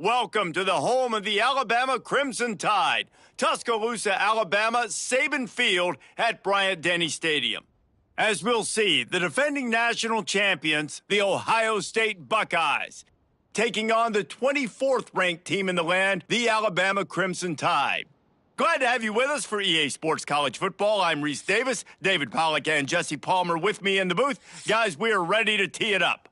Welcome to the home of the Alabama Crimson Tide, Tuscaloosa, Alabama, Saban Field at Bryant-Denny Stadium. As we'll see, the defending national champions, the Ohio State Buckeyes, taking on the 24th-ranked team in the land, the Alabama Crimson Tide. Glad to have you with us for EA Sports College Football. I'm Reese Davis, David Pollack, and Jesse Palmer with me in the booth. Guys, we are ready to tee it up.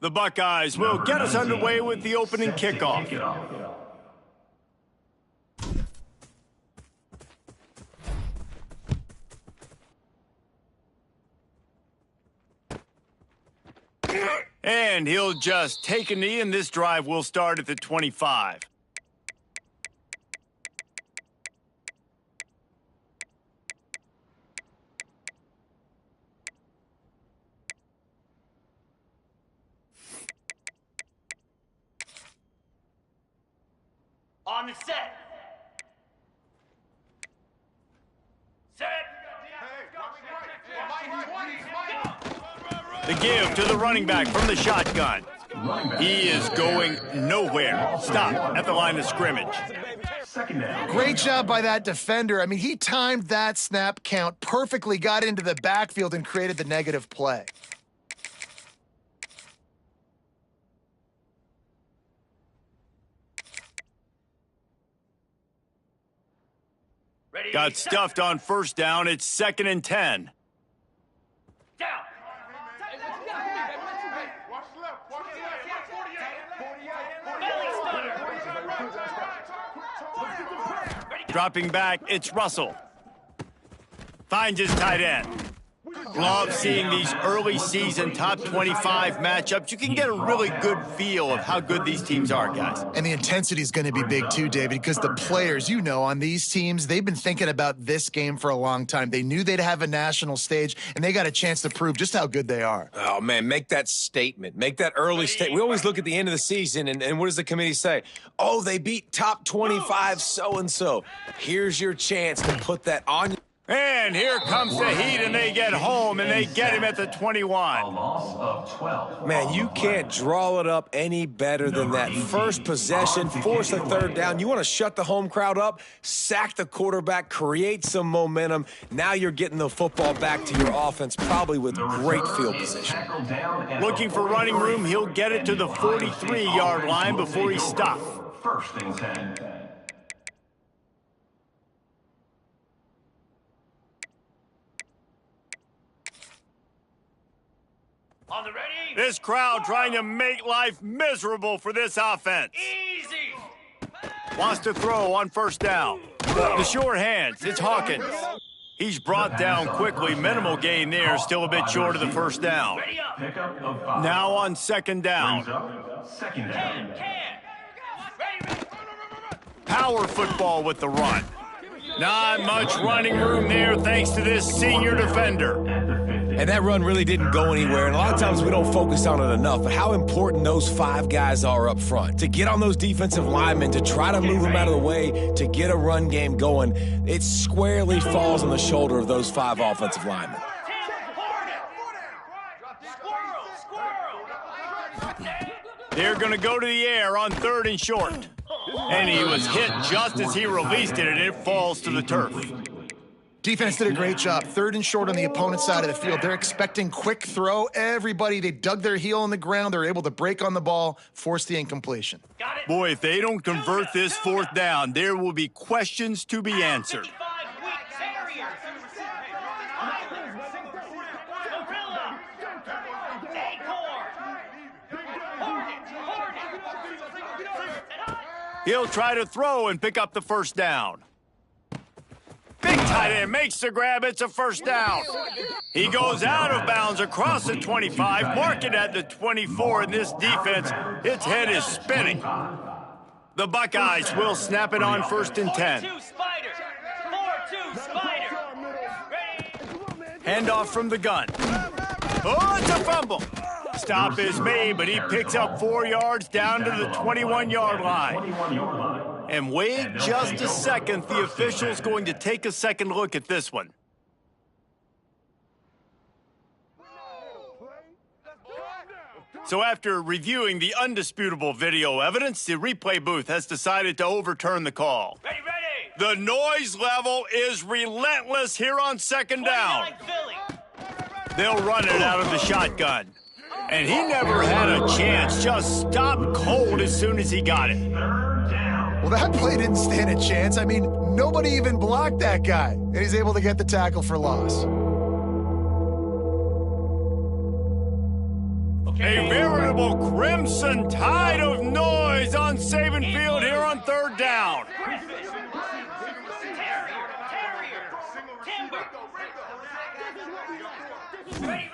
The Buckeyes will get us underway with the opening kickoff. And he'll just take a knee, and this drive will start at the 25. On the set. The give to the running back from the shotgun. He is going nowhere. Stop at the line of scrimmage. Great job by that defender. I mean, he timed that snap count perfectly, got into the backfield, and created the negative play. Got stuffed on first down. It's 2nd and 10. Down. Dropping back, it's Russell. Finds his tight end. Love seeing these early season top 25 matchups. You can get a really good feel of how good these teams are, guys. And the intensity is going to be big too, David, because the players, you know, on these teams, they've been thinking about this game for a long time. They knew they'd have a national stage, and they got a chance to prove just how good they are. Oh, man, make that statement. Make that early statement. We always look at the end of the season, and what does the committee say? Oh, they beat top 25 so-and-so. Here's your chance to put that on. And here comes the heat, and they get home, and they get him at the 21. A loss of 12. Man, you can't draw it up any better than that. First possession, force a third down. You want to shut the home crowd up, sack the quarterback, create some momentum. Now you're getting the football back to your offense, probably with great field position. Looking for running room, he'll get it to the 43-yard line before he's stopped. First and 10. On the ready. This crowd trying to make life miserable for this offense. Easy. Wants to throw on first down. The short hands, it's Hawkins. He's brought down quickly. Minimal gain there, still a bit short of the first down. Ready up. Pickup of 5. Now on 2nd down. Second down. Ready. Power football with the run. Not much running room there thanks to this senior defender. And that run really didn't go anywhere, and a lot of times we don't focus on it enough, but how important those 5 guys are up front. To get on those defensive linemen, to try to move them out of the way, to get a run game going, it squarely falls on the shoulder of those 5 offensive linemen. They're going to go to the air on 3rd and short. And he was hit just as he released it, and it falls to the turf. Defense did a great job. 3rd and short on the opponent's side of the field. They're expecting quick throw. Everybody, they dug their heel in the ground. They're able to break on the ball, force the incompletion. Boy, if they don't convert this 4th down, there will be questions to be answered. He'll try to throw and pick up the first down. Big tight end makes the grab. It's a first down. He goes out of bounds across the 25, mark it at the 24, and this defense, its head is spinning. The Buckeyes will snap it on 1st and 10. 4-2 Spider. 4-2 Spider. Ready. Handoff from the gun. Oh, it's a fumble. Stop is made, but he picks up 4 yards down to the 21-yard line. 21-yard line. And wait just a second, the official's going to take a second look at this one. So after reviewing the undisputable video evidence, the replay booth has decided to overturn the call. Ready, ready. The noise level is relentless here on second down. 29 Philly. They'll run it out of the shotgun. And he never had a chance, just stopped cold as soon as he got it. Third down. Well, that play didn't stand a chance. I mean, nobody even blocked that guy. And he's able to get the tackle for loss. A veritable crimson tide of noise on Saban Field here on third down.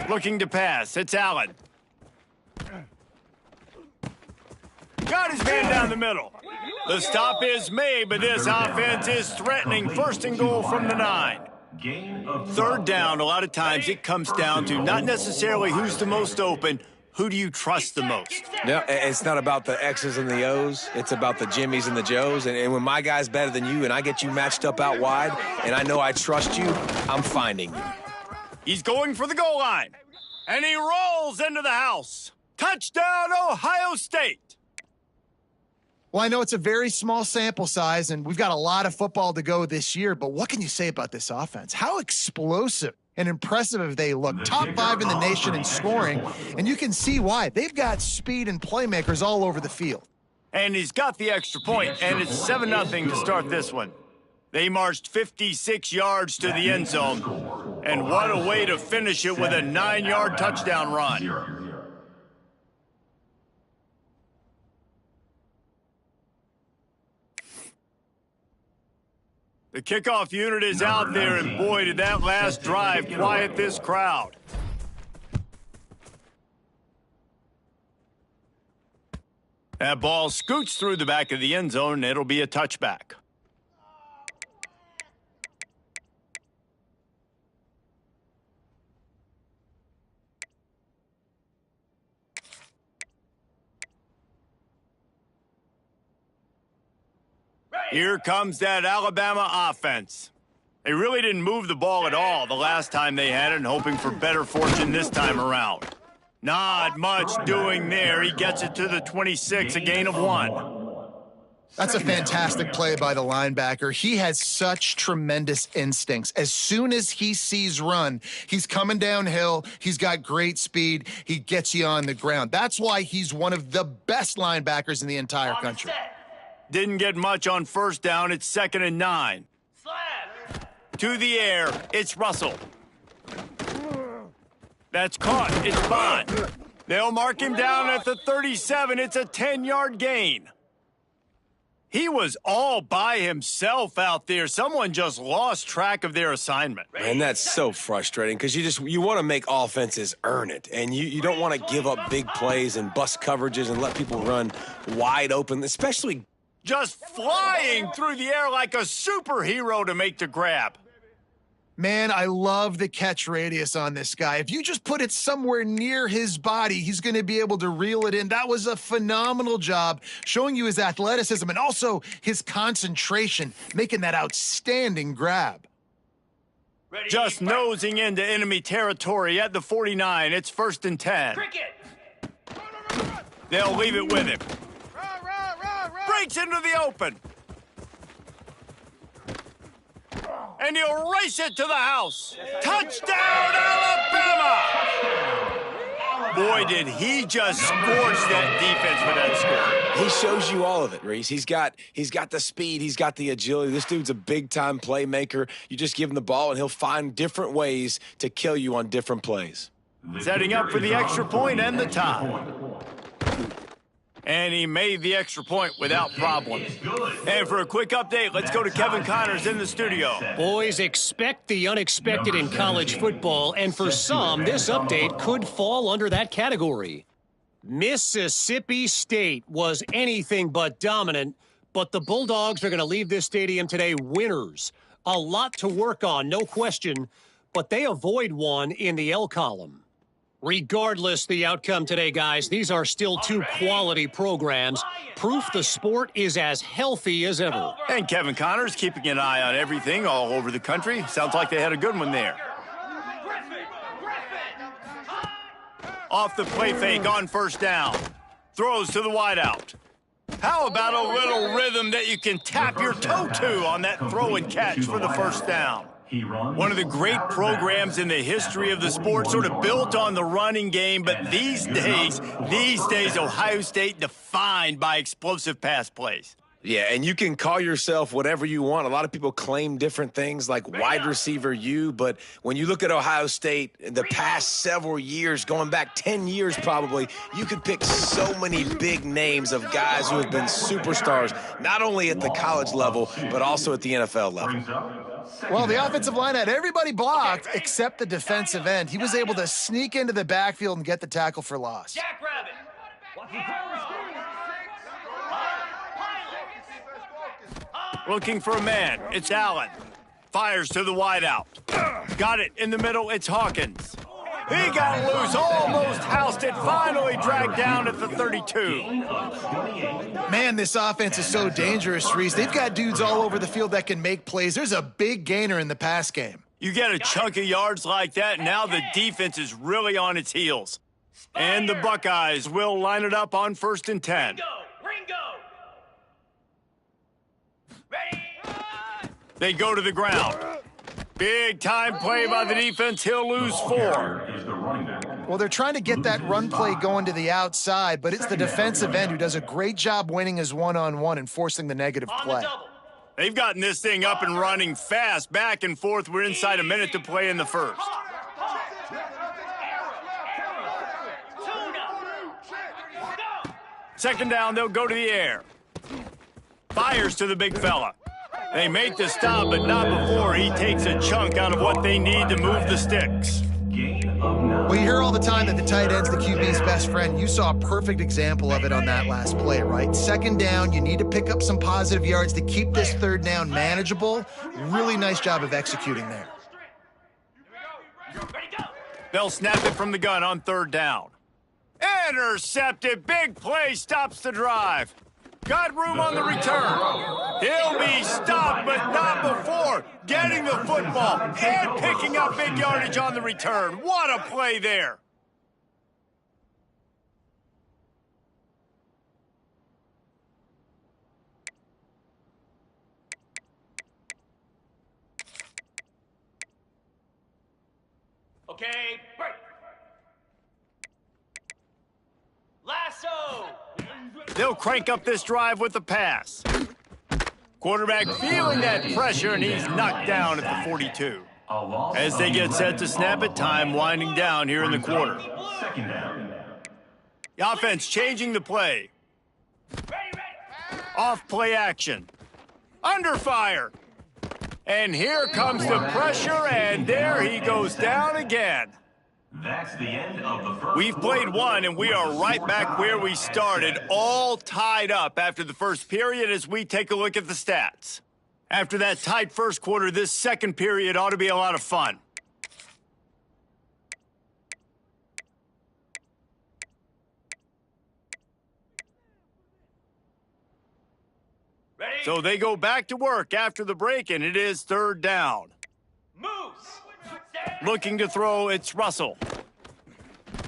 Looking to pass, it's Allen. Got his man down the middle. The stop is made, but this offense is threatening. First and goal from the 9. Gain of Third down, a lot of times it comes down to not necessarily who's the most open, who do you trust the most? No, it's not about the X's and the O's. It's about the Jimmies and the Joes. And when my guy's better than you and I get you matched up out wide and I know I trust you, I'm finding you. He's going for the goal line. And he rolls into the house. Touchdown, Ohio State. Well, I know it's a very small sample size, and we've got a lot of football to go this year, but what can you say about this offense? How explosive and impressive have they looked? Top 5 in the nation in scoring, and you can see why. They've got speed and playmakers all over the field. And he's got the extra point, and it's 7-0 to start this one. They marched 56 yards to the end zone, and what a way to finish it with a 9-yard touchdown run. The kickoff unit is out there, and boy, did that last drive quiet this crowd. That ball scoots through the back of the end zone, and it'll be a touchback. Here comes that Alabama offense. They really didn't move the ball at all the last time they had it, and hoping for better fortune this time around. Not much doing there. He gets it to the 26, a gain of 1. That's a fantastic play by the linebacker. He has such tremendous instincts. As soon as he sees run, he's coming downhill. He's got great speed. He gets you on the ground. That's why he's one of the best linebackers in the entire country. Didn't get much on first down. It's 2nd and 9. Slap. To the air. It's Russell. That's caught. It's Bond. They'll mark him down at the 37. It's a 10-yard gain. He was all by himself out there. Someone just lost track of their assignment. And that's so frustrating because you want to make offenses earn it. And you don't want to give up big plays and bust coverages and let people run wide open, especially just flying through the air like a superhero to make the grab. Man, I love the catch radius on this guy. If you just put it somewhere near his body, he's going to be able to reel it in. That was a phenomenal job showing you his athleticism and also his concentration, making that outstanding grab. Ready, Just nosing into enemy territory at the 49. It's 1st and 10. Cricket. They'll leave it with him. Breaks into the open. And he'll race it to the house. Touchdown, Alabama! Boy, did he just scorch that defense with that score. he shows you all of it, Reese. He's got the speed, he's got the agility. This dude's a big-time playmaker. You just give him the ball, and he'll find different ways to kill you on different plays. Setting up for the extra point and the tie. And he made the extra point without problem. And for a quick update, let's go to Kevin Connors in the studio. Boys, expect the unexpected in college football, and for some, this update could fall under that category. Mississippi State was anything but dominant, but the Bulldogs are going to leave this stadium today winners. A lot to work on, no question, but they avoid one in the L column. Regardless the outcome today, guys, these are still two quality programs. Proof the sport is as healthy as ever. And Kevin Connors keeping an eye on everything all over the country. Sounds like they had a good one there. Off the play fake on first down. Throws to the wideout. How about a little rhythm that you can tap your toe to on that throw and catch for the first down? One of the great programs in the history of the sport, sort of built on the running game, but these days, Ohio State defined by explosive pass plays. Yeah, and you can call yourself whatever you want. A lot of people claim different things like wide receiver U, but when you look at Ohio State in the past several years, going back 10 years probably, you could pick so many big names of guys who have been superstars, not only at the college level, but also at the NFL level. Well, the offensive line had everybody blocked except the defensive end. He was able to sneak into the backfield and get the tackle for loss. Jackrabbit. Looking for a man. It's Allen. Fires to the wideout. Got it in the middle. It's Hawkins. He got loose, almost housed it, finally dragged down at the 32. Man, this offense is so dangerous, Reese. They've got dudes all over the field that can make plays. There's a big gainer in the pass game. You get a chunk of yards like that, now the defense is really on its heels. And the Buckeyes will line it up on 1st and 10. Ringo. Ready. They go to the ground. Big time play by the defense. He'll lose 4. Well, they're trying to get that run play going to the outside, but it's the defensive end who does a great job winning his one-on-one and forcing the negative play. They've gotten this thing up and running fast, back and forth. We're inside a minute to play in the first. Second down, they'll go to the air. Fires to the big fella. They make the stop, but not before he takes a chunk out of what they need to move the sticks. Well, you hear all the time that the tight end's the QB's best friend. You saw a perfect example of it on that last play, right? Second down, you need to pick up some positive yards to keep this third down manageable. Really nice job of executing there. They'll snap it from the gun on 3rd down. Intercepted. Big play stops the drive. Got room on the return. He'll be stopped, but not before getting the football and picking up big yardage on the return. What a play there. Okay, break. Lasso. They'll crank up this drive with the pass. Quarterback feeling that pressure, and he's knocked down at the 42. As they get set to snap it, time winding down here in the quarter. The offense changing the play. Off play action. Under fire. And here comes the pressure, and there he goes down again. That's the end of the first. We've played one, and we are right back where we started, all tied up after the first period as we take a look at the stats. After that tight first quarter, this second period ought to be a lot of fun. Ready. So they go back to work after the break, and it is 3rd down. Moose. Looking to throw, it's Russell.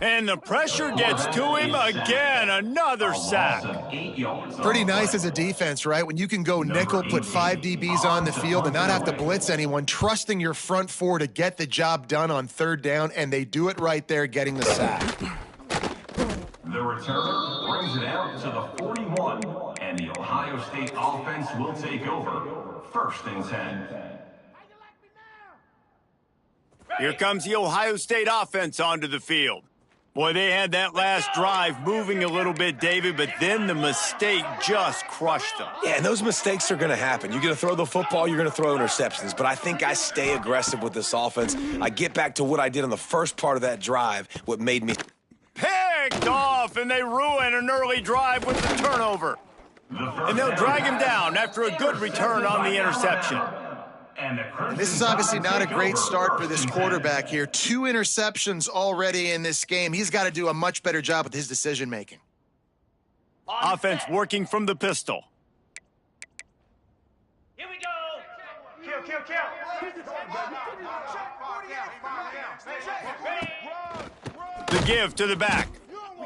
And the pressure gets to him again. Another sack. Pretty nice as a defense, right? When you can go nickel, put 5 DBs on the field and not have to blitz anyone, trusting your front 4 to get the job done on 3rd down, and they do it right there, getting the sack. The return brings it out to the 41, and the Ohio State offense will take over. 1st and 10. Here comes the Ohio State offense onto the field. Boy, they had that last drive moving a little bit, David, but then the mistake just crushed them. Yeah, and those mistakes are going to happen. You're going to throw the football, you're going to throw interceptions. But I think I stay aggressive with this offense. I get back to what I did on the first part of that drive, what made me... Picked off, and they ruin an early drive with the turnover. And they'll drag him down after a good return on the interception. And the Crimson This is obviously Tide not a take great over start for this 1st and 10. quarterback here. 2 interceptions already in this game. He's got to do a much better job with his decision making. Offense working from the pistol. Here we go. Kill. Ready. The give to the back.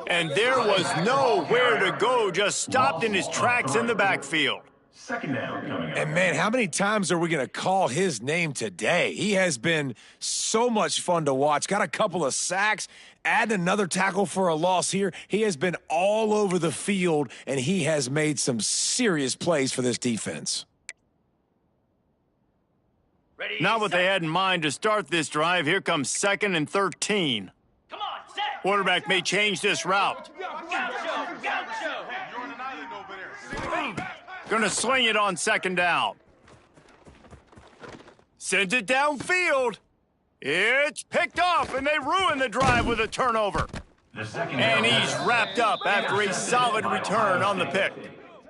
And there was nowhere to go, just stopped in his tracks in the backfield. 2nd down coming up. And man, how many times are we going to call his name today? He has been so much fun to watch. Got a couple of sacks, add another tackle for a loss here. He has been all over the field, and he has made some serious plays for this defense. Ready. Not what set. they had in mind to start this drive. Here comes 2nd and 13. Come on, set. Quarterback may change this route. Gaucho. Gonna sling it on 2nd down. Sends it downfield. It's picked off, and they ruin the drive with a turnover. The 2nd And down. he's wrapped up after a solid return on the pick.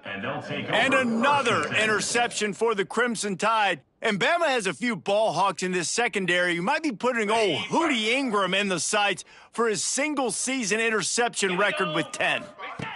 And they'll take over And 1st another and 10. interception for the Crimson Tide. And Bama has a few ball hawks in this secondary. You might be putting old Hootie Ingram in the sights for his single-season interception record with 10.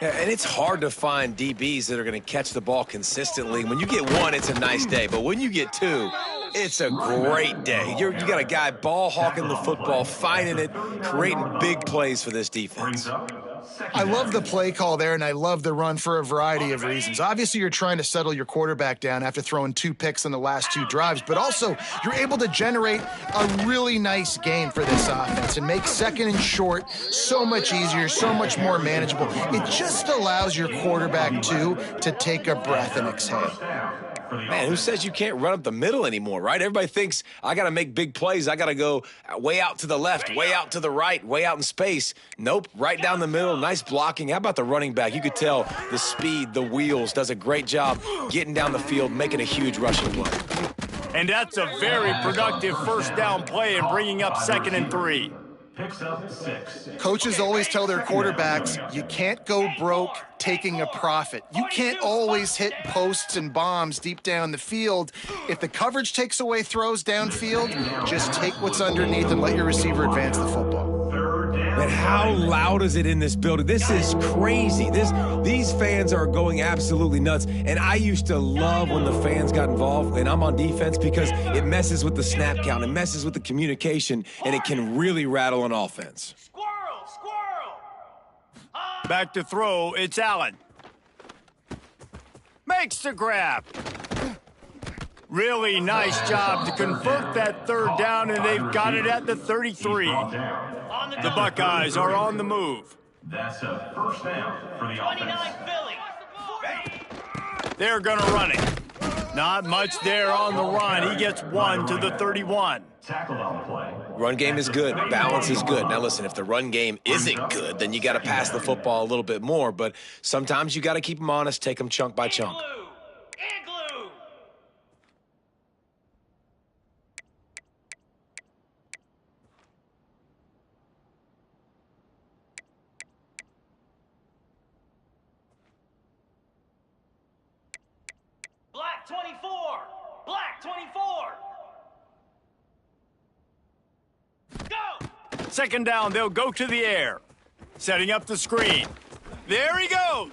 Yeah, and it's hard to find DBs that are going to catch the ball consistently. When you get one, it's a nice day. But when you get two, it's a great day. You got a guy ball hawking the football, finding it, creating big plays for this defense. Brings up 2nd I love the down. play call there, and I love the run for a variety of reasons. Obviously, you're trying to settle your quarterback down after throwing 2 picks in the last 2 drives, but also you're able to generate a really nice game for this offense and make 2nd and short so much easier, so much more manageable. It just allows your quarterback, too, to take a breath and exhale. Man, who says you can't run up the middle anymore, right? Everybody thinks I got to make big plays. I got to go way out to the left, way out to the right, way out in space. Nope, right down the middle. Nice blocking. How about the running back? You could tell the speed, the wheels, does a great job getting down the field, making a huge rushing play. And that's a very productive 1st down play and bringing up 2nd and 3. Picks up 6. Coaches always tell their quarterbacks, you can't go broke taking a profit. You can't always hit posts and bombs deep down the field. If the coverage takes away throws downfield, just take what's underneath and let your receiver advance the football. 3rd down. And how loud is it in this building? This is crazy. These fans are going absolutely nuts. And I used to love when the fans got involved, and I'm on defense, because it messes with the snap count, it messes with the communication, and it can really rattle an offense. Squirrel. Back to throw, it's Allen. Makes the grab. Really nice job to convert that 3rd down, and they've got it at the 33. Brought down. On the The Buckeyes are on the move. That's a 1st down for the 29 offense. Philly. Ready. They're going to run it. Not much there on the run. He gets 1 to the 31. Tackled on the play. Run game is good. Balance is good. Now, listen, if the run game isn't good, then you got to pass the football a little bit more. But sometimes you got to keep them honest, take them chunk by chunk. Igloo. Black 24. Black 24. Go. 2nd down, they'll go to the air. Setting up the screen. There he goes.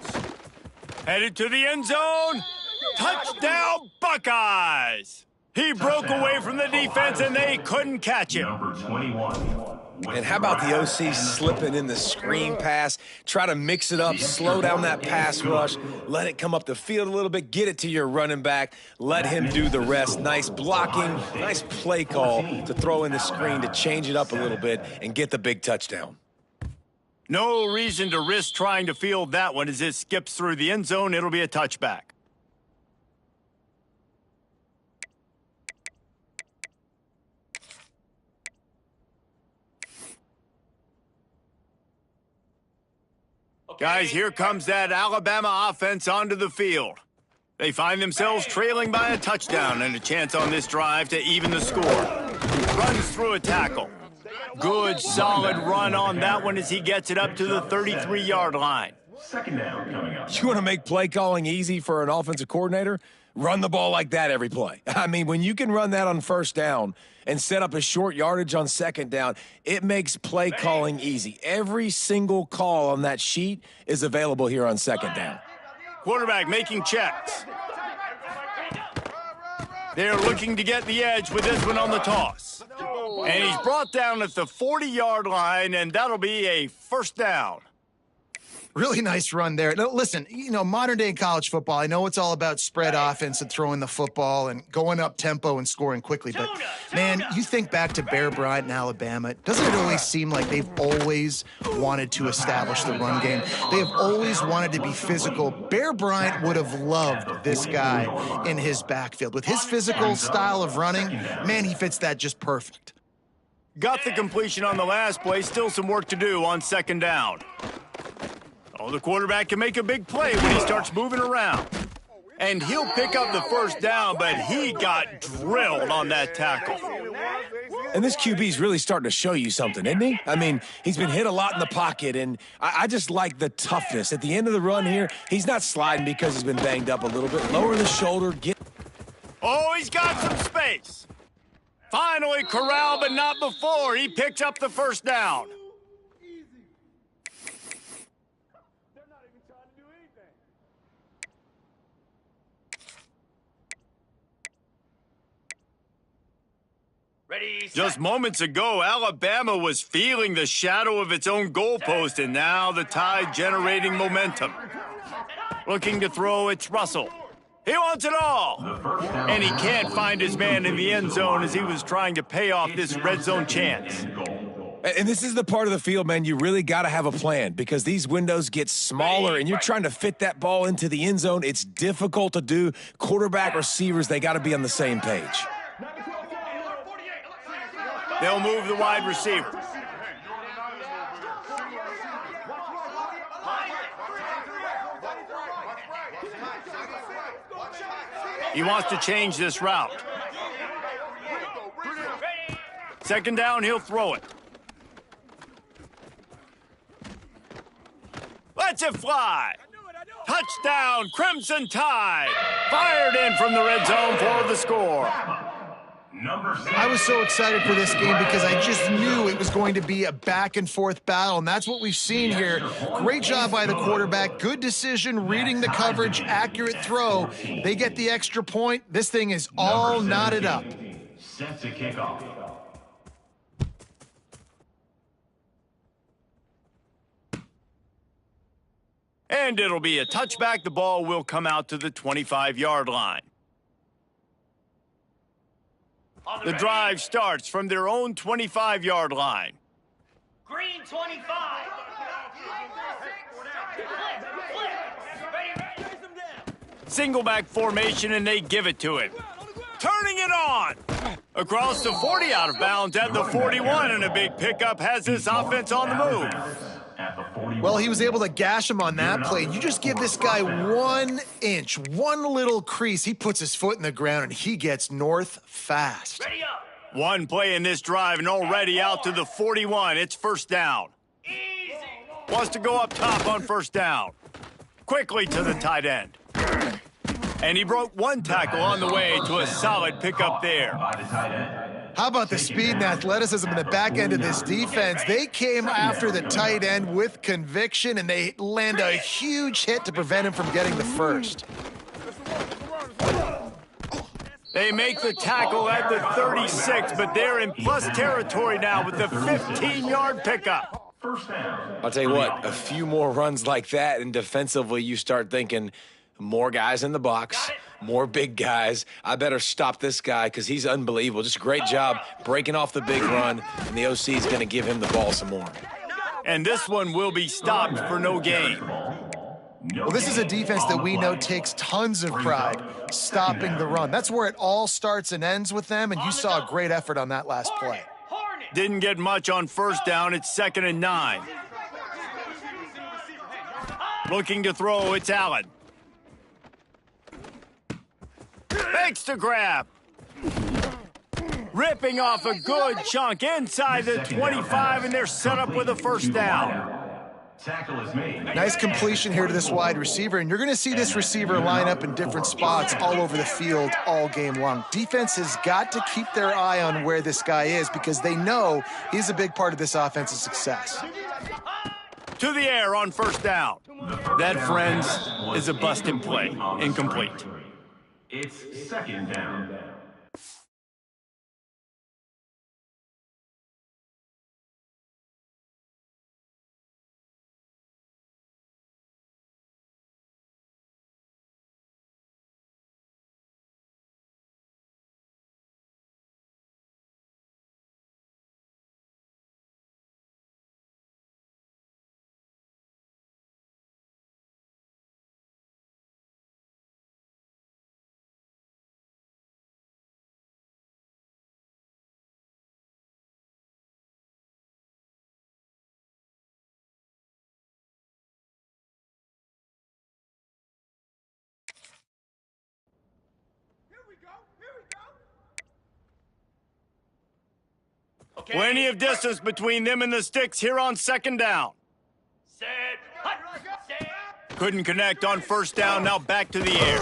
Headed to the end zone. Touchdown, Buckeyes. He broke away from the defense, and they couldn't catch him. Number 21. And how about the OC slipping in the screen pass, try to mix it up, slow down that pass rush, let it come up the field a little bit, get it to your running back, let him do the rest. Nice blocking, nice play call to throw in the screen to change it up a little bit and get the big touchdown. No reason to risk trying to field that one as it skips through the end zone. It'll be a touchback. Guys, here comes that Alabama offense onto the field. They find themselves trailing by a touchdown and a chance on this drive to even the score. Runs through a tackle. Good, solid run on that one as he gets it up to the 33-yard line. 2nd down coming up. You want to make play calling easy for an offensive coordinator? Run the ball like that every play. I mean, when you can run that on first down and set up a short yardage on second down, it makes play calling easy. Every single call on that sheet is available here on second down. Quarterback making checks. They're looking to get the edge with this one on the toss. And he's brought down at the 40-yard line, and that'll be a first down. Really nice run there. Now, listen, modern day college football, I know it's all about spread offense and throwing the football and going up tempo and scoring quickly. But, man, you think back to Bear Bryant in Alabama, doesn't it always seem like they've always wanted to establish the run game? They have always wanted to be physical. Bear Bryant would have loved this guy in his backfield. With his physical style of running, man, he fits that just perfect. Got the completion on the last play. Still some work to do on second down. Oh, the quarterback can make a big play when he starts moving around. And he'll pick up the first down, but he got drilled on that tackle. And this QB's really starting to show you something, isn't he? I mean, he's been hit a lot in the pocket, and I just like the toughness. At the end of the run here, he's not sliding because he's been banged up a little bit. Lower the shoulder, get... Oh, he's got some space. Finally corralled, but not before. He picks up the first down. Ready, Just moments ago, Alabama was feeling the shadow of its own goalpost, and now the Tide generating momentum. Looking to throw, it's Russell. He wants it all. And he can't find his man in the end zone as he was trying to pay off this red zone chance. And this is the part of the field, man, you really got to have a plan because these windows get smaller and you're trying to fit that ball into the end zone. It's difficult to do. Quarterback, receivers, they got to be on the same page. They'll move the wide receiver. He wants to change this route. Second down, he'll throw it. Lets it fly. Touchdown, Crimson Tide. Fired in from the red zone for the score. I was so excited for this game because I just knew it was going to be a back-and-forth battle, and that's what we've seen here. Great job by the quarterback. Good decision, reading the coverage, accurate throw. They get the extra point. This thing is all knotted up. Set to kick off. And it'll be a touchback. The ball will come out to the 25-yard line. The drive starts from their own 25-yard line. Green 25. Single back formation, and they give it to him. Turning it on. Across the 40, out of bounds at the 41, and a big pickup has this offense on the move. Well, he was able to gash him on that play. You just give this guy 1 inch, one little crease. He puts his foot in the ground, and he gets north fast. Ready up. One play in this drive, and already out to the 41. It's first down. Easy. Wants to go up top on first down. Quickly to the tight end. And he broke one tackle on the way to a solid pickup there. How about the speed and athleticism in the back end of this defense? They came after the tight end with conviction, and they land a huge hit to prevent him from getting the first. They make the tackle at the 36, but they're in plus territory now with the 15-yard pickup. I'll tell you what, a few more runs like that, and defensively you start thinking, more guys in the box, more big guys. I better stop this guy because he's unbelievable. Just a great job breaking off the big run, and the OC is going to give him the ball some more. And this one will be stopped for no gain. Well, this is a defense that we know takes tons of pride stopping the run. That's where it all starts and ends with them, and you saw a great effort on that last play. Didn't get much on first down. It's 2nd and 9. Looking to throw, it's Allen. Makes the grab. Ripping off a good chunk inside the 25, and they're set up with a first down. Tackle is made. Nice completion here to this wide receiver, and you're going to see this receiver line up in different spots all over the field all game long. Defense has got to keep their eye on where this guy is because they know he's a big part of this offense's success. To the air on first down. That, friends, is a busted play. Incomplete. It's second down. Plenty of distance between them and the sticks here on second down. Set. Set. Couldn't connect on first down, now back to the air.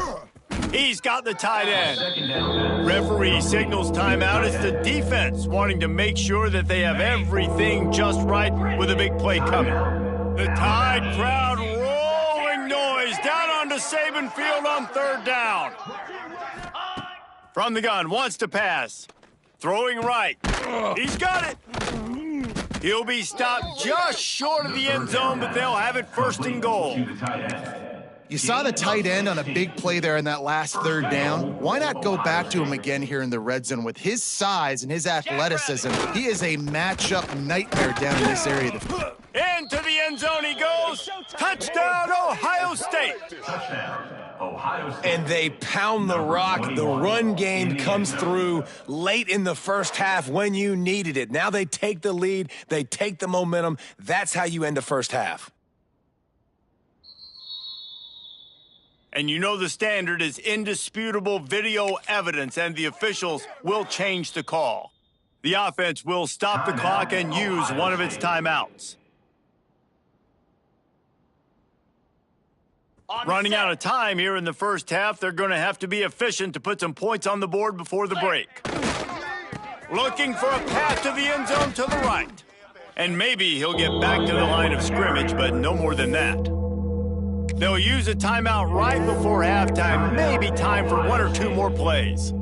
He's got the tight end. Referee signals timeout. It's the defense wanting to make sure that they have everything just right with a big play coming. The Tide crowd rolling noise down onto Saban Field on third down. From the gun, wants to pass. Throwing right. He's got it. He'll be stopped just short of the end zone, but they'll have it first and goal. You saw the tight end on a big play there in that last third down. Why not go back to him again here in the red zone? With his size and his athleticism, he is a matchup nightmare down in this area. Into the end zone he goes. Touchdown, Ohio State. And they pound the rock. The run game comes through late in the first half when you needed it. Now they take the lead. They take the momentum. That's how you end the first half. And you know the standard is indisputable video evidence, and the officials will change the call. The offense will stop the clock and use one of its timeouts. Running out of time here in the first half, they're going to have to be efficient to put some points on the board before the break. Looking for a path to the end zone to the right. And maybe he'll get back to the line of scrimmage, but no more than that. They'll use a timeout right before halftime, maybe time for one or two more plays.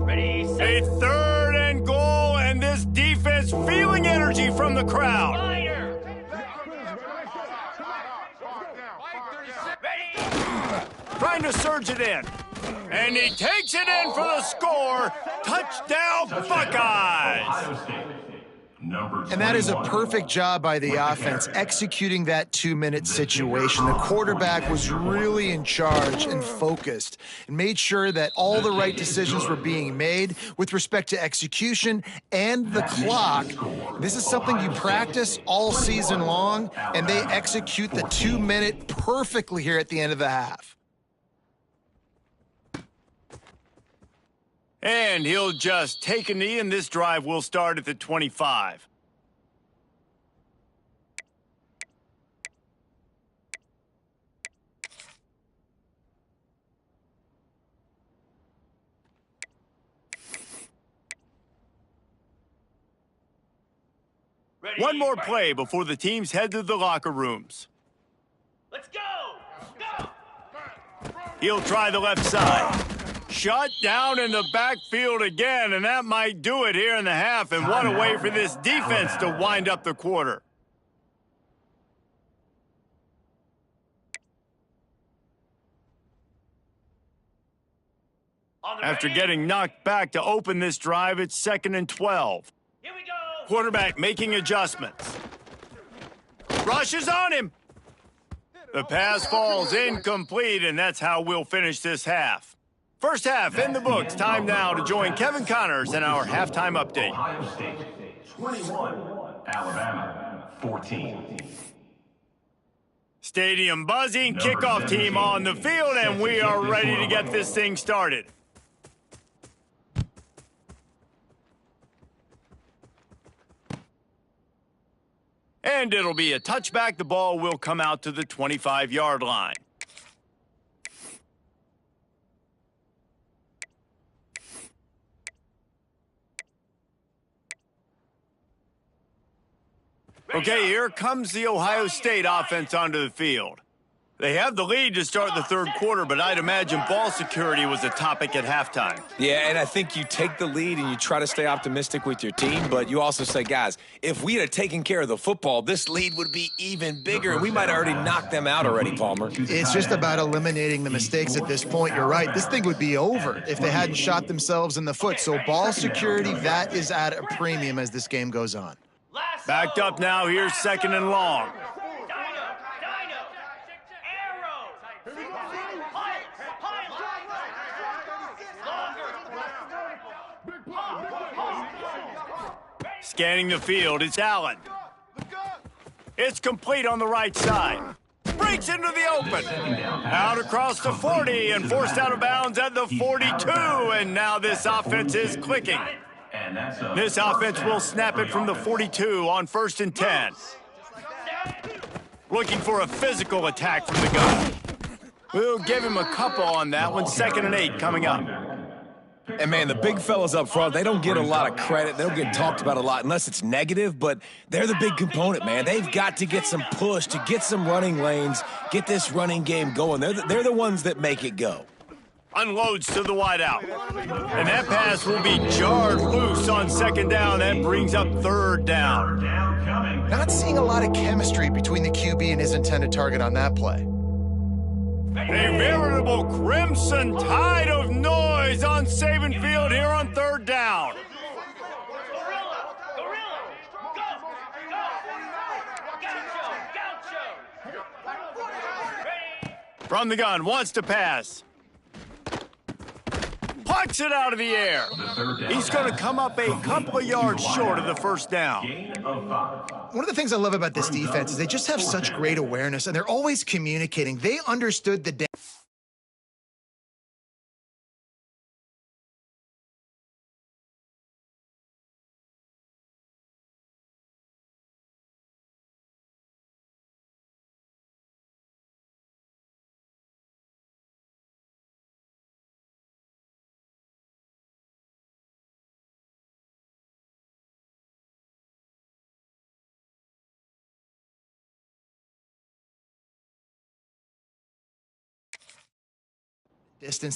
Ready, set. A third and goal, and this defense feeling energy from the crowd. Fire. Ready. Trying to surge it in. And he takes it in for the score. Touchdown, Buckeyes! And that is a perfect job by the offense executing that 2-minute situation. The quarterback was really in charge and focused and made sure that all the right decisions were being made with respect to execution and the clock. This is something you practice all season long, and they execute the 2-minute perfectly here at the end of the half. And he'll just take a knee, and this drive will start at the 25. Ready. One more play before the teams head to the locker rooms. Let's go. Go. He'll try the left side. Shut down in the backfield again, and that might do it here in the half. And what a way for this defense to wind up the quarter. After getting knocked back to open this drive, it's 2nd and 12. Here we go. Quarterback making adjustments. Rushes on him. The pass falls incomplete, and that's how we'll finish this half. First half in the books. Time now to join Kevin Connors in our halftime update. Ohio State 21, Alabama 14. Stadium buzzing, kickoff team on the field, and we are ready to get this thing started. And it'll be a touchback. The ball will come out to the 25-yard line. Okay, here comes the Ohio State offense onto the field. They have the lead to start the third quarter, but I'd imagine ball security was a topic at halftime. Yeah, and I think you take the lead and you try to stay optimistic with your team, but you also say, guys, if we had taken care of the football, this lead would be even bigger, and we might have already knocked them out already, Palmer. It's just about eliminating the mistakes at this point. You're right. This thing would be over if they hadn't shot themselves in the foot. So ball security, that is at a premium as this game goes on. Backed up now. Here's second and long. Scanning the field, it's Allen. It's complete on the right side. Breaks into the open. Out across the 40 and forced out of bounds at the 42. And now this offense is clicking. This offense will snap it from the 42 on 1st and 10. Looking for a physical attack from the gun. We'll give him a couple on that one. 2nd and 8 coming up. And, man, the big fellas up front, they don't get a lot of credit. They don't get talked about a lot unless it's negative, but they're the big component, man. They've got to get some push, to get some running lanes, get this running game going. They're the ones that make it go. Unloads to the wideout. And that pass will be jarred loose on 2nd down. That brings up 3rd down. Not seeing a lot of chemistry between the QB and his intended target on that play. A veritable crimson tide of noise on Saban Field here on 3rd down. From the gun, wants to pass. Plucks it out of the air. He's going to come up a couple of yards short of the 1st down. One of the things I love about this defense is they just have such great awareness, and they're always communicating. They understood the distance.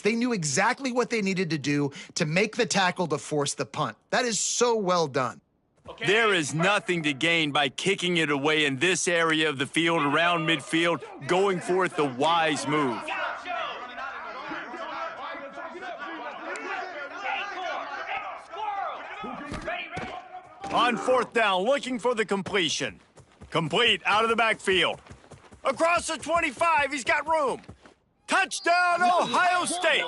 They knew exactly what they needed to do to make the tackle to force the punt. That is so well done. There is nothing to gain by kicking it away in this area of the field around midfield, going for it the wise move. On 4th down, looking for the completion. Complete out of the backfield. Across the 25, he's got room. Touchdown, Ohio State.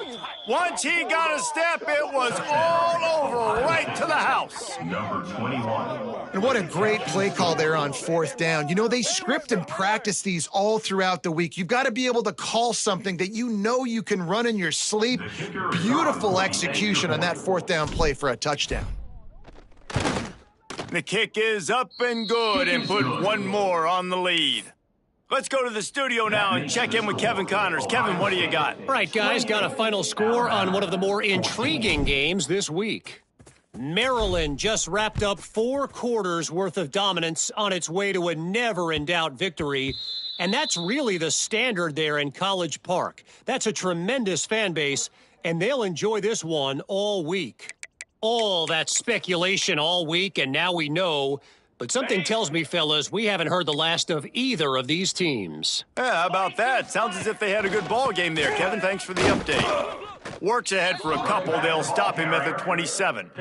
Once he got a step, it was all over right to the house. Number 21. And what a great play call there on 4th down. You know, they script and practice these all throughout the week. You've got to be able to call something that you know you can run in your sleep. Beautiful execution on that 4th down play for a touchdown. The kick is up and good and put one more on the lead. Let's go to the studio now and check in with Kevin Connors. Kevin, what do you got? All right, guys, got a final score on one of the more intriguing games this week. Maryland just wrapped up 4 quarters worth of dominance on its way to a never-in-doubt victory. And that's really the standard there in College Park. That's a tremendous fan base, and they'll enjoy this one all week. All that speculation all week, and now we know. But something tells me, fellas, we haven't heard the last of either of these teams. Yeah, how about that? Sounds as if they had a good ball game there. Kevin, thanks for the update. Works ahead for a couple. They'll stop him at the 27.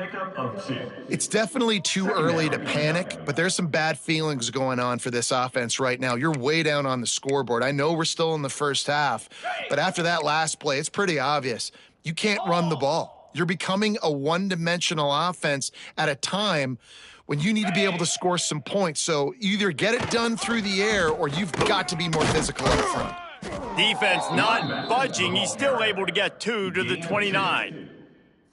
It's definitely too early to panic, but there's some bad feelings going on for this offense right now. You're way down on the scoreboard. I know we're still in the first half, but after that last play, it's pretty obvious. You can't run the ball. You're becoming a one-dimensional offense at a time when you need to be able to score some points. So either get it done through the air or you've got to be more physical up front. Defense not budging. He's still able to get 2 to the 29.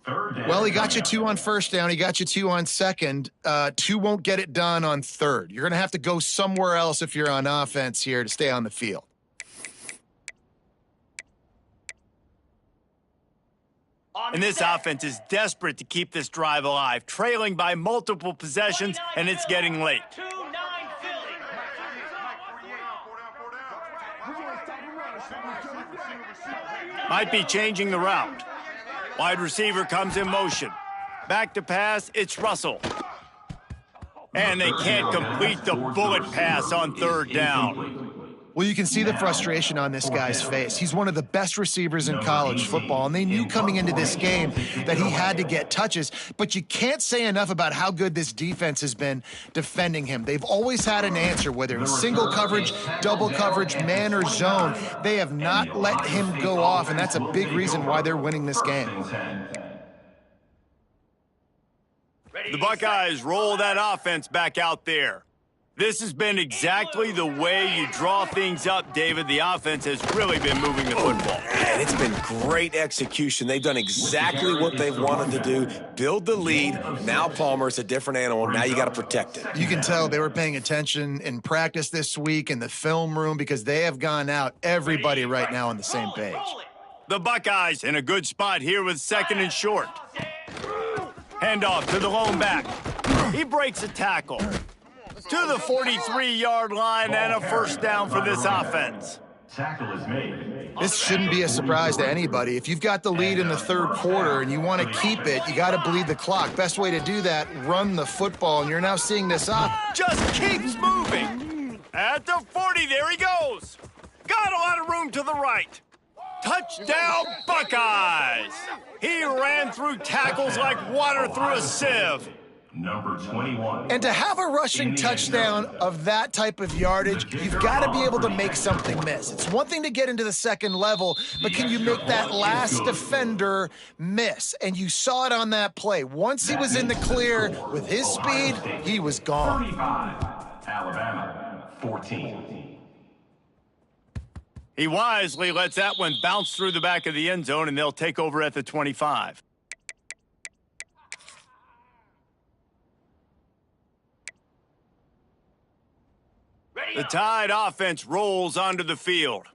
Third down. Well, he got you 2 on first down. He got you 2 on second. 2 won't get it done on third. You're going to have to go somewhere else if you're on offense here to stay on the field. And this offense is desperate to keep this drive alive, trailing by multiple possessions, and it's getting late. 2-9 Philly. Might be changing the route. Wide receiver comes in motion. Back to pass, it's Russell. And they can't complete the bullet pass on third down. Well, you can see the frustration on this guy's face. He's one of the best receivers in college football, and they knew coming into this game that he had to get touches, but you can't say enough about how good this defense has been defending him. They've always had an answer, whether it's single coverage, double coverage, man, or zone. They have not let him go off, and that's a big reason why they're winning this game. The Buckeyes roll that offense back out there. This has been exactly the way you draw things up, David. The offense has really been moving the football. And it's been great execution. They've done exactly what they've wanted to do. Build the lead. Now Palmer's a different animal. Now you got to protect it. You can tell they were paying attention in practice this week in the film room because they have gone out, everybody right now on the same page. The Buckeyes in a good spot here with second and short. Handoff to the lone back. He breaks a tackle. To the 43-yard line and a first down for this offense. Tackle is made. This shouldn't be a surprise to anybody. If you've got the lead in the third quarter and you want to keep it, you got to bleed the clock. Best way to do that, run the football, and you're now seeing this up. Just keeps moving. At the 40, there he goes. Got a lot of room to the right. Touchdown, Buckeyes. He ran through tackles like water through a sieve. Number 21. And to have a rushing touchdown of that type of yardage, you've got to be able to make something miss. It's one thing to get into the second level, but can you make that last defender miss? And you saw it on that play. Once he was in the clear with his speed, he was gone. 35. Alabama 14. He wisely lets that one bounce through the back of the end zone, and they'll take over at the 25. The Tide offense rolls onto the field.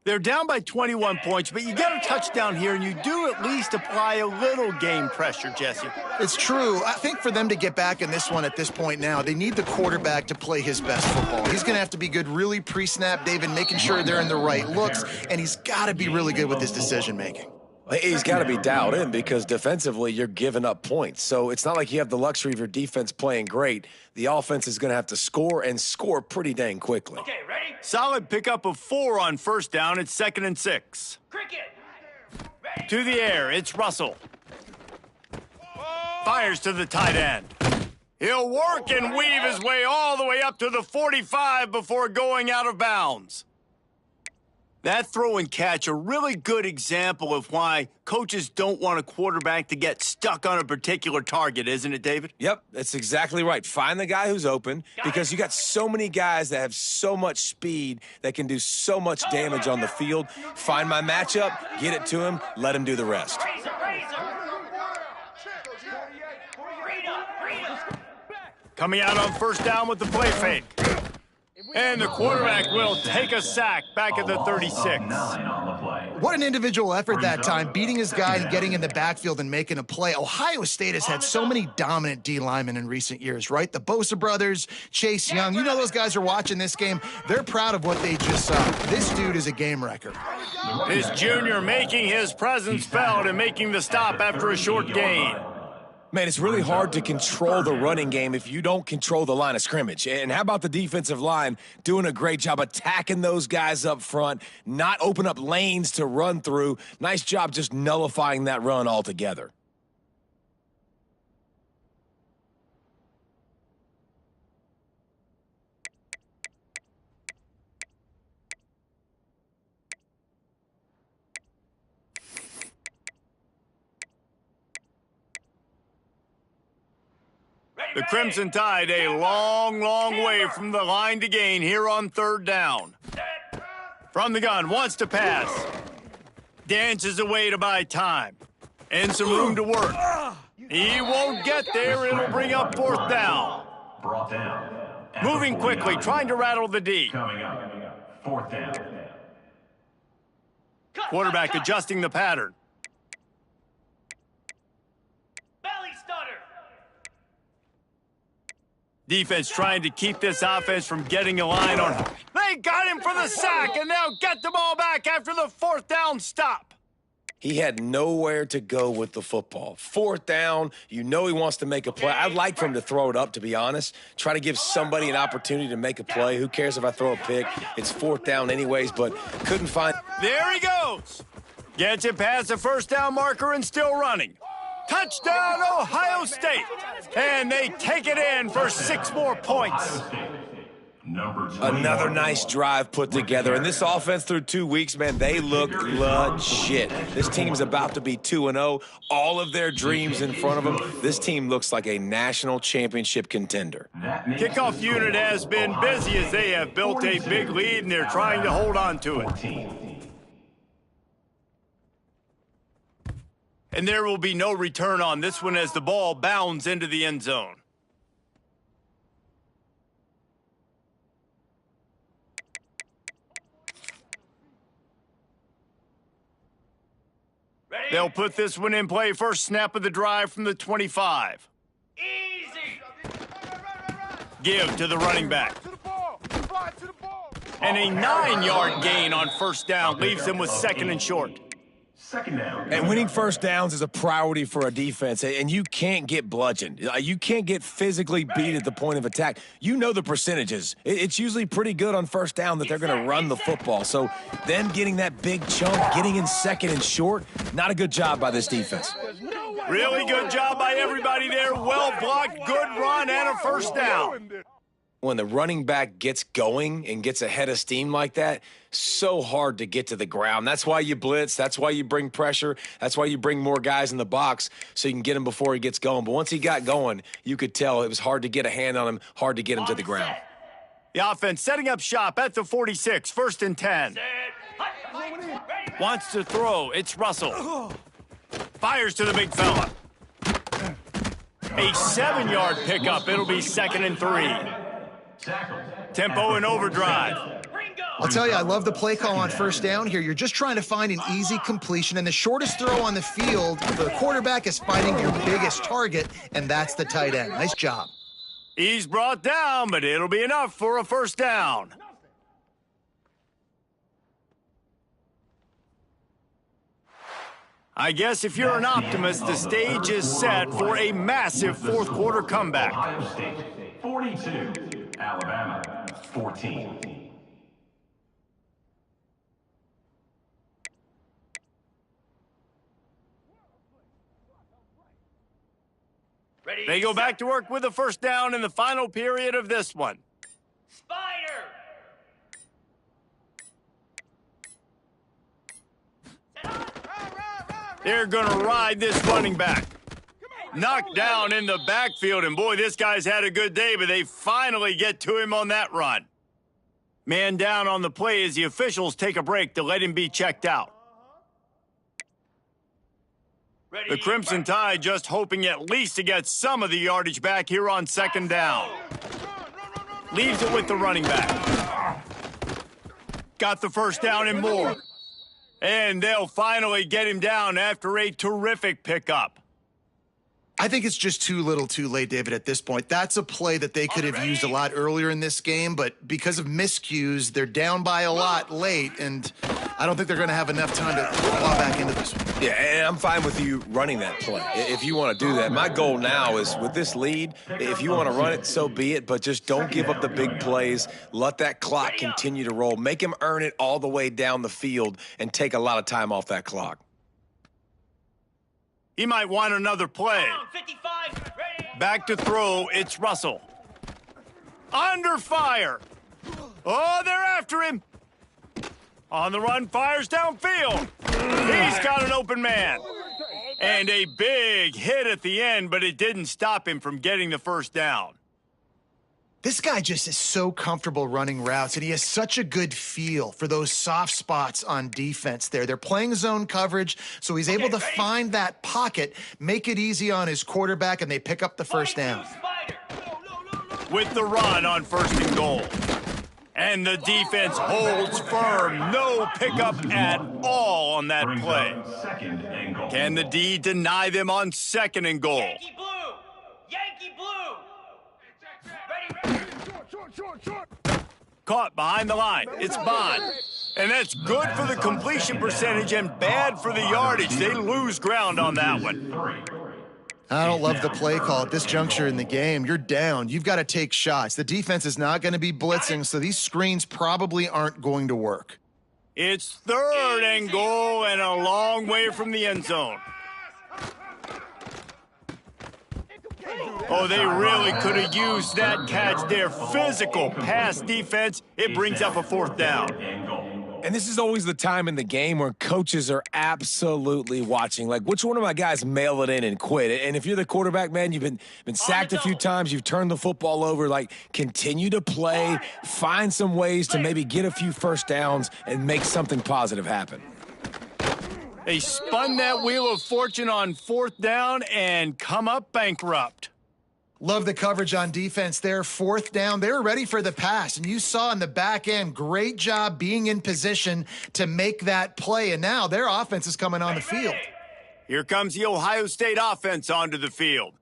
They're down by 21 points, but you get a touchdown here, and you do at least apply a little game pressure, Jesse. It's true. I think for them to get back in this one at this point now, they need the quarterback to play his best football. He's going to have to be good really pre-snap, David, making sure they're in the right looks, and he's got to be really good with his decision-making. He's got to be dialed in because defensively you're giving up points. So it's not like you have the luxury of your defense playing great. The offense is going to have to score and score pretty dang quickly. Okay, ready? Solid pickup of 4 on first down. It's 2nd and 6. Cricket. Ready? To the air, it's Russell. Fires to the tight end. He'll work and weave his way all the way up to the 45 before going out of bounds. That throw and catch, a really good example of why coaches don't want a quarterback to get stuck on a particular target, isn't it, David? Yep, that's exactly right. Find the guy who's open because you got so many guys that have so much speed that can do so much damage on the field. Find my matchup, get it to him, let him do the rest. Razor, razor. Read up. Coming out on first down with the play fake. And the quarterback will take a sack back at the 36. 9 on the play. What an individual effort that time, beating his guy and getting in the backfield and making a play. Ohio State has had so many dominant D linemen in recent years, right? The Bosa brothers, Chase Young. You know those guys are watching this game. They're proud of what they just saw. This dude is a game wrecker. This junior making his presence felt and making the stop after a short gain. Man, it's really hard to control the running game if you don't control the line of scrimmage. And how about the defensive line doing a great job attacking those guys up front, not open up lanes to run through. Nice job just nullifying that run altogether. The Crimson Tide a long, long way from the line to gain here on third down. From the gun, wants to pass. Dances away to buy time. And some room to work. He won't get there. It'll bring up fourth down. Brought down. Moving quickly, trying to rattle the D. Coming up. Fourth down. Quarterback adjusting the pattern. Belly stutter. Defense trying to keep this offense from getting a line on him. They got him for the sack, and they'll get the ball back after the fourth down stop. He had nowhere to go with the football. Fourth down, you know he wants to make a play. I'd like for him to throw it up, to be honest. Try to give somebody an opportunity to make a play. Who cares if I throw a pick? It's fourth down anyways, but couldn't find... There he goes. Gets it past the first down marker and still running. Touchdown, Ohio State. And they take it in for 6 more points. Another nice drive put together. And this offense through 2 weeks, man, they look legit. This team's about to be 2-0. All of their dreams in front of them. This team looks like a national championship contender. Kickoff unit has been busy as they have built a big lead, and they're trying to hold on to it. And there will be no return on this one as the ball bounds into the end zone. Ready? They'll put this one in play. First snap of the drive from the 25. Easy. Give to the running back. And a 9-yard gain on first down leaves them with second and short. Second down. And winning first downs is a priority for a defense, and you can't get bludgeoned. You can't get physically beat at the point of attack. You know the percentages. It's usually pretty good on first down that they're going to run the football. So them getting that big chunk, getting in second and short, not a good job by this defense. Really good job by everybody there. Well blocked, good run, and a first down. When the running back gets going and gets ahead of steam like that, so hard to get to the ground. That's why you blitz. That's why you bring pressure. That's why you bring more guys in the box so you can get him before he gets going. But once he got going, you could tell it was hard to get a hand on him, hard to get him to the ground. The offense setting up shop at the 46, first and 10. Wants to throw. It's Russell. Fires to the big fella. A 7-yard pickup. It'll be second and 3. Tempo and overdrive. I'll tell you, I love the play call on first down here. You're just trying to find an easy completion, and the shortest throw on the field for the quarterback is finding your biggest target, and that's the tight end. Nice job. He's brought down, but it'll be enough for a first down. I guess if you're an optimist, the stage is set for a massive fourth quarter comeback. Ohio State 42, Alabama 14. Ready? They go back to work with a first down in the final period of this one. Spider. They're going to ride this running back. Knocked down in the backfield, and boy, this guy's had a good day, but they finally get to him on that run. Man down on the play as the officials take a break to let him be checked out. Ready? The Crimson Tide just hoping at least to get some of the yardage back here on second down. Leaves it with the running back. Got the first down and more. And they'll finally get him down after a terrific pickup. I think it's just too little too late, David, at this point. That's a play that they could have used a lot earlier in this game, but because of miscues, they're down by a lot late, and I don't think they're going to have enough time to claw back into this one. Yeah, and I'm fine with you running that play if you want to do that. My goal now is with this lead, if you want to run it, so be it, but just don't give up the big plays. Let that clock continue to roll. Make him earn it all the way down the field and take a lot of time off that clock. He might want another play. 55. Ready? Back to throw, it's Russell. Under fire. Oh, they're after him. On the run, fires downfield. He's got an open man. And a big hit at the end, but it didn't stop him from getting the first down. This guy just is so comfortable running routes, and he has such a good feel for those soft spots on defense there. They're playing zone coverage, so he's able to find that pocket, make it easy on his quarterback, and they pick up the first down. With the run on 1st and goal. And the defense holds firm. No pickup at all on that play. Can the D deny them on 2nd and goal? Yankee blue! Yankee blue! Ready! Caught behind the line. It's Bond. And that's good for the completion percentage and bad for the yardage. They lose ground on that one. I don't love the play call at this juncture in the game. You're down. You've got to take shots. The defense is not going to be blitzing, so these screens probably aren't going to work. It's 3rd and goal and a long way from the end zone. Oh, they really could have used that catch there. Physical pass defense. It brings up a 4th down. And this is always the time in the game where coaches are absolutely watching. Like, which one of my guys mail it in and quit? And if you're the quarterback, man, you've been sacked a few times, you've turned the football over, like, continue to play, find some ways to maybe get a few first downs and make something positive happen. They spun that wheel of fortune on 4th down and come up bankrupt. Love the coverage on defense there. 4th down. They were ready for the pass, and you saw in the back end, great job being in position to make that play, and now their offense is coming on the field. Here comes the Ohio State offense onto the field.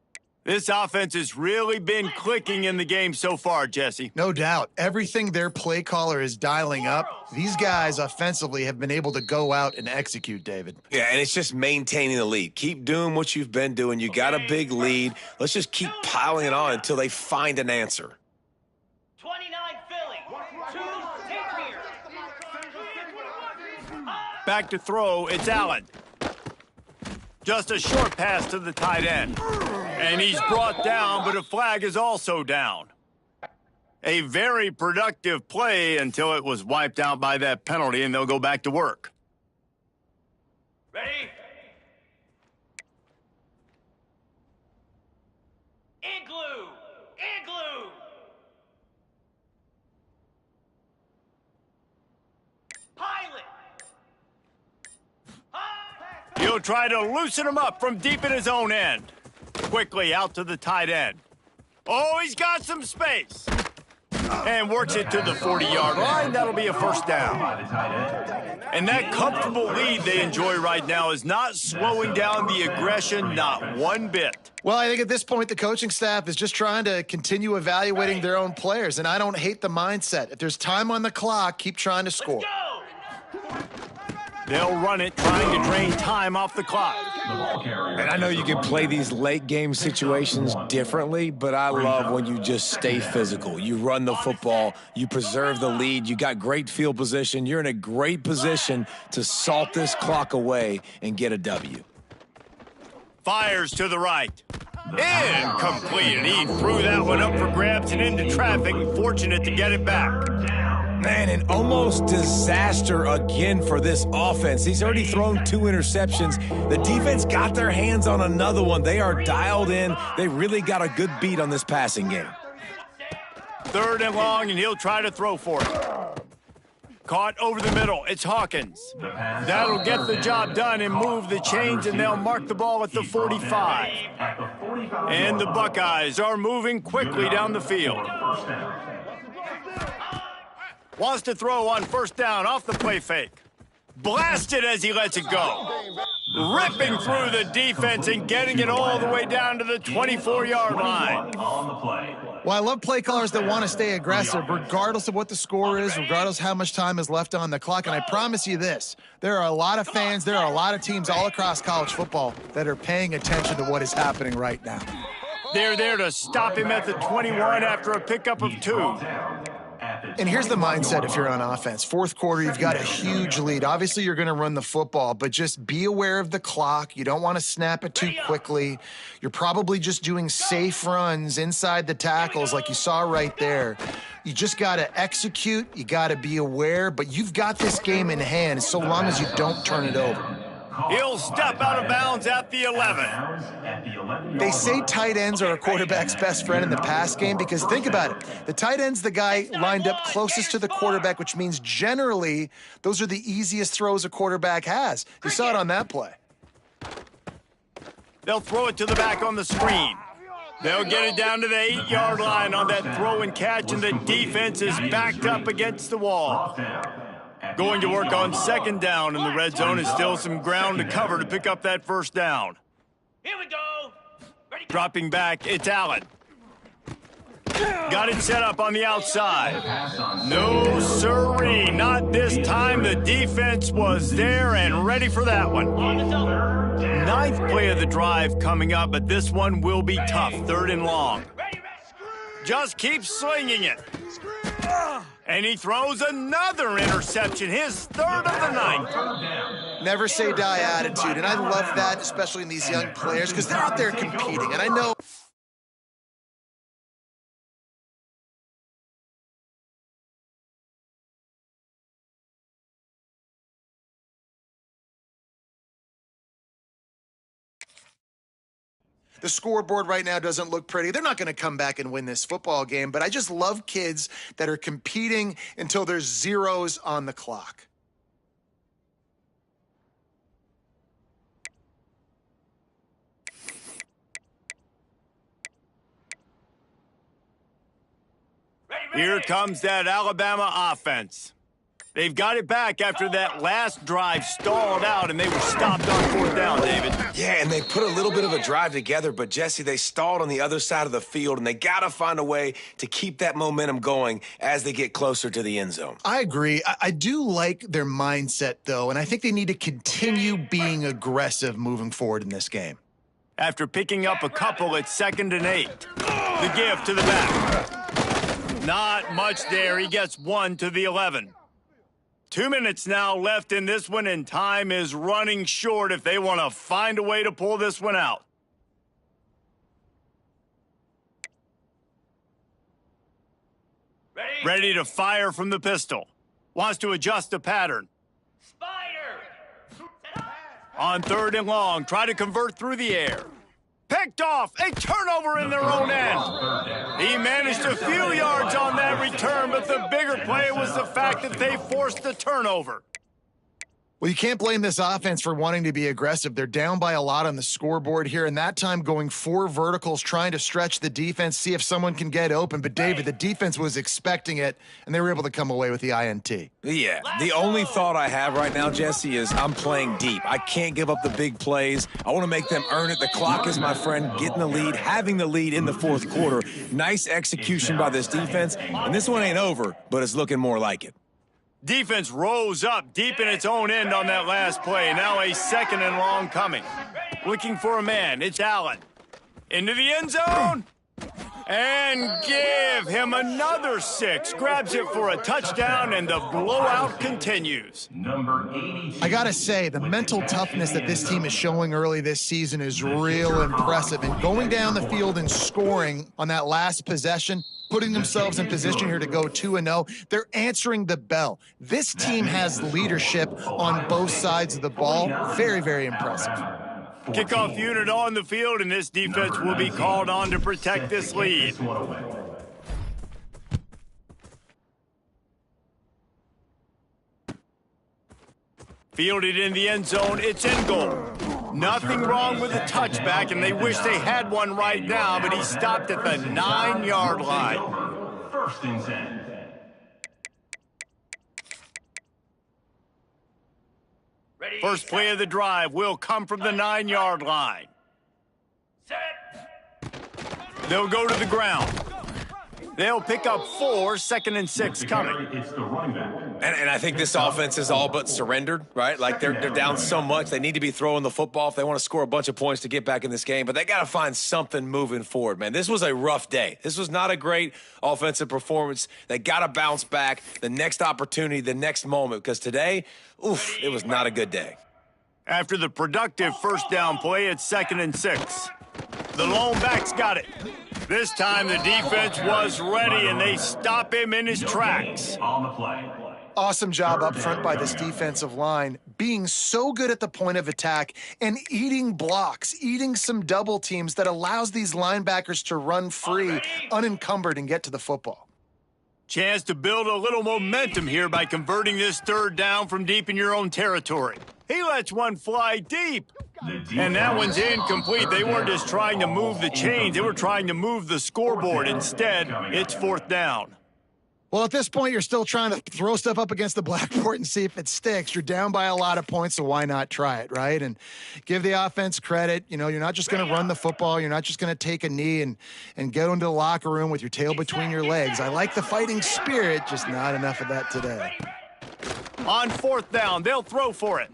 This offense has really been clicking in the game so far, Jesse. No doubt. Everything their play caller is dialing up, these guys offensively have been able to go out and execute, David. Yeah, and it's just maintaining the lead. Keep doing what you've been doing. You got a big lead. Let's just keep piling it on until they find an answer. 29 Philly. 2 here. Back to throw, it's Allen. Just a short pass to the tight end. And he's brought down, but a flag is also down. A very productive play until it was wiped out by that penalty, and they'll go back to work. Ready? Igloo! Igloo! Pilot! He'll try to loosen him up from deep in his own end. Quickly out to the tight end. Oh, he's got some space. And works it to the 40-yard line. That'll be a 1st down. And that comfortable lead they enjoy right now is not slowing down the aggression, not one bit. Well, I think at this point, the coaching staff is just trying to continue evaluating their own players, and I don't hate the mindset. If there's time on the clock, keep trying to score. Let's go! They'll run it, trying to drain time off the clock. And I know you can play these late game situations differently, but I love when you just stay physical. You run the football, you preserve the lead, you got great field position, you're in a great position to salt this clock away and get a W. Fires to the right. Incomplete, and he threw that one up for grabs and into traffic, fortunate to get it back. Man, an almost disaster again for this offense. He's already thrown 2 interceptions. The defense got their hands on another one. They are dialed in. They really got a good beat on this passing game. 3rd and long, and he'll try to throw for it. Caught over the middle. It's Hawkins. That'll get the job done and move the chains, and they'll mark the ball at the 45. And the Buckeyes are moving quickly down the field. Wants to throw on 1st down off the play fake. Blasted as he lets it go. Ripping through the defense and getting it all the way down to the 24-yard line. Well, I love play callers that want to stay aggressive, regardless of what the score is, regardless how much time is left on the clock. And I promise you this, there are a lot of fans, there are a lot of teams all across college football that are paying attention to what is happening right now. They're there to stop him at the 21 after a pickup of 2. And here's the mindset if you're on offense. 4th quarter, you've got a huge lead. Obviously, you're going to run the football, but just be aware of the clock. You don't want to snap it too quickly. You're probably just doing safe runs inside the tackles like you saw right there. You just got to execute. You got to be aware, but you've got this game in hand so long as you don't turn it over. He'll step out of bounds at the 11. They say tight ends are a quarterback's best friend in the pass game because think about it. The tight end's the guy lined up closest to the quarterback, which means generally those are the easiest throws a quarterback has. You saw it on that play. They'll throw it to the back on the screen. They'll get it down to the 8-yard line on that throw and catch, and the defense is backed up against the wall. Going to work on second down, and the red zone is still some ground to cover to pick up that first down. Here we go. Ready? Dropping back, it's Allen. Got it set up on the outside. No sirree, not this time. The defense was there and ready for that one. On the zone. Ninth play of the drive coming up, but this one will be tough. Third and long. Ready, ready. Just keep slinging it. And he throws another interception, his third of the night. Never say die attitude, and I love that, especially in these young players, because they're out there competing, and I know the scoreboard right now doesn't look pretty. They're not going to come back and win this football game, but I just love kids that are competing until there's zeros on the clock. Here comes that Alabama offense. They've got it back after that last drive stalled out, and they were stopped on fourth down, David. Yeah, and they put a little bit of a drive together, but, Jesse, they stalled on the other side of the field, and they got to find a way to keep that momentum going as they get closer to the end zone. I agree. I do like their mindset, though, and I think they need to continue being aggressive moving forward in this game. After picking up a couple, it's 2nd and 8. The give to the back. Not much there. He gets one to the 11. 2 minutes now left in this one, and time is running short if they want to find a way to pull this one out. Ready to fire from the pistol. Wants to adjust the pattern. Spider. On 3rd and long, try to convert through the air. Picked off, a turnover in their own end. He managed a few yards on that return, but the bigger play was the fact that they forced the turnover. Well, you can't blame this offense for wanting to be aggressive. They're down by a lot on the scoreboard here, and that time going 4 verticals, trying to stretch the defense, see if someone can get open. But, David, the defense was expecting it, and they were able to come away with the INT. Yeah, the only thought I have right now, Jesse, is I'm playing deep. I can't give up the big plays. I want to make them earn it. The clock is my friend, getting the lead, having the lead in the fourth quarter. Nice execution by this defense, and this one ain't over, but it's looking more like it. Defense rose up deep in its own end on that last play. Now a 2nd and long coming. Looking for a man. It's Allen. Into the end zone. And give him another 6. Grabs it for a touchdown, and the blowout continues. Number 82. I got to say, the mental toughness that this team is showing early this season is real impressive. And going down the field and scoring on that last possession, putting themselves in position here to go 2-0. They're answering the bell. This team has leadership on both sides of the ball. Very, very impressive. Kickoff unit on the field, and this defense will be called on to protect this lead. Fielded in the end zone, it's in goal. Nothing wrong with the touchback, and they wish they had one right now, but he stopped at the 9-yard line. 1st and 10. First play of the drive will come from the 9-yard line. Set. They'll go to the ground. They'll pick up 4, 2nd and 6 coming. It's the running back. And I think this offense is all but surrendered, right? Like they're down so much. They need to be throwing the football if they want to score a bunch of points to get back in this game. But they got to find something moving forward, man. This was a rough day. This was not a great offensive performance. They got to bounce back the next opportunity, the next moment, because today, oof, it was not a good day. After the productive first down play, it's 2nd and 6. The lone back's got it. This time the defense was ready, and they stop him in his tracks. On the play. Awesome job up front by this defensive line, being so good at the point of attack and eating blocks, eating some double teams that allows these linebackers to run free, unencumbered, and get to the football. Chance to build a little momentum here by converting this third down from deep in your own territory. He lets one fly deep. And that one's incomplete. They weren't just trying to move the chains. They were trying to move the scoreboard. Instead, it's fourth down. Well, at this point, you're still trying to throw stuff up against the blackboard and see if it sticks. You're down by a lot of points, so why not try it, right? And give the offense credit. You know, you're not just going to run the football. You're not just going to take a knee and go into the locker room with your tail between your legs. I like the fighting spirit, just not enough of that today. On fourth down, they'll throw for it.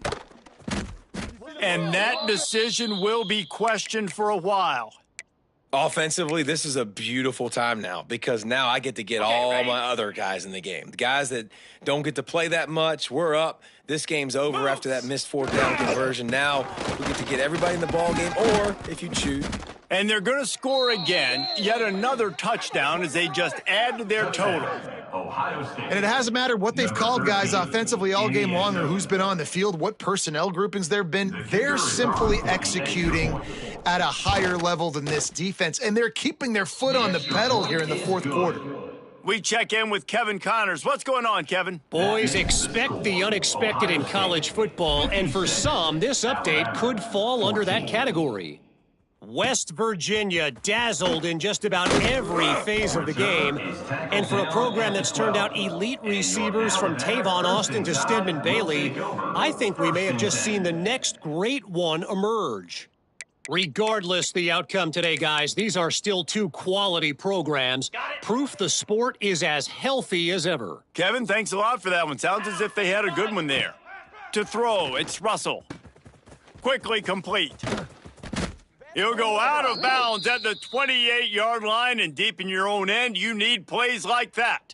And that decision will be questioned for a while. Offensively, this is a beautiful time now because now I get to get all my other guys in the game. The guys that don't get to play that much, we're up. This game's over after that missed fourth down conversion. Now we get to get everybody in the ball game, or if you choose. And they're going to score again, yet another touchdown as they just add to their total. And it hasn't mattered what they've called guys offensively all game long or who's been on the field, what personnel groupings there have been. They're simply executing at a higher level than this defense, and they're keeping their foot on the pedal here in the fourth quarter. We check in with Kevin Connors. What's going on, Kevin? Boys, expect the unexpected in college football, and for some, this update could fall under that category. West Virginia dazzled in just about every phase of the game. And for a program that's turned out elite receivers from Tavon Austin to Stedman Bailey, I think we may have just seen the next great one emerge. Regardless the outcome today, guys, these are still two quality programs. Proof the sport is as healthy as ever. Kevin, thanks a lot for that one. Sounds as if they had a good one there. To throw, it's Russell. Quickly complete. He'll go out of bounds at the 28-yard line, and deep in your own end, you need plays like that.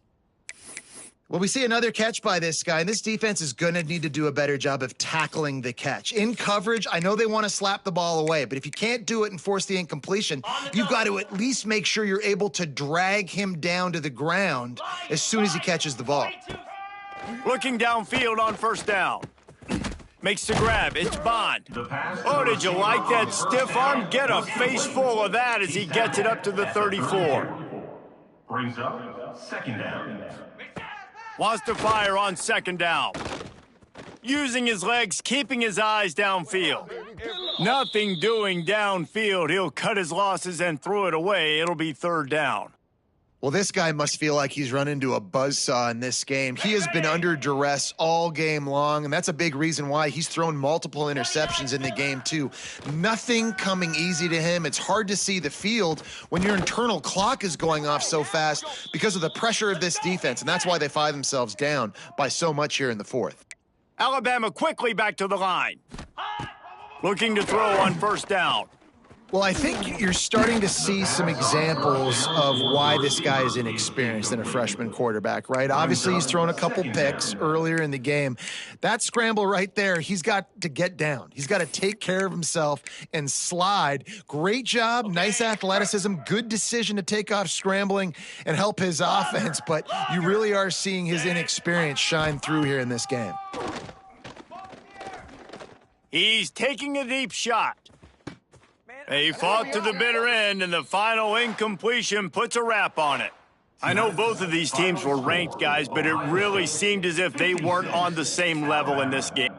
Well, we see another catch by this guy, and this defense is going to need to do a better job of tackling the catch. In coverage, I know they want to slap the ball away, but if you can't do it and force the incompletion, you've got to at least make sure you're able to drag him down to the ground as soon as he catches the ball. Looking downfield on first down. Makes the grab. It's Bond. Oh, did you like that stiff arm? Get a face full of that as he gets it up to the 34. Brings up second down. Wants to fire on second down. Using his legs, keeping his eyes downfield. Nothing doing downfield. He'll cut his losses and throw it away. It'll be third down. Well, this guy must feel like he's run into a buzzsaw in this game. He has been under duress all game long, and that's a big reason why he's thrown multiple interceptions in the game, too. Nothing coming easy to him. It's hard to see the field when your internal clock is going off so fast because of the pressure of this defense, and that's why they find themselves down by so much here in the fourth. Alabama quickly back to the line. Looking to throw on first down. Well, I think you're starting to see some examples of why this guy is inexperienced in a freshman quarterback, right? Obviously, he's thrown a couple picks earlier in the game. That scramble right there, he's got to get down. He's got to take care of himself and slide. Great job, nice athleticism, good decision to take off scrambling and help his offense, but you really are seeing his inexperience shine through here in this game. He's taking a deep shot. They fought to the bitter end, and the final incompletion puts a wrap on it. I know both of these teams were ranked, guys, but it really seemed as if they weren't on the same level in this game.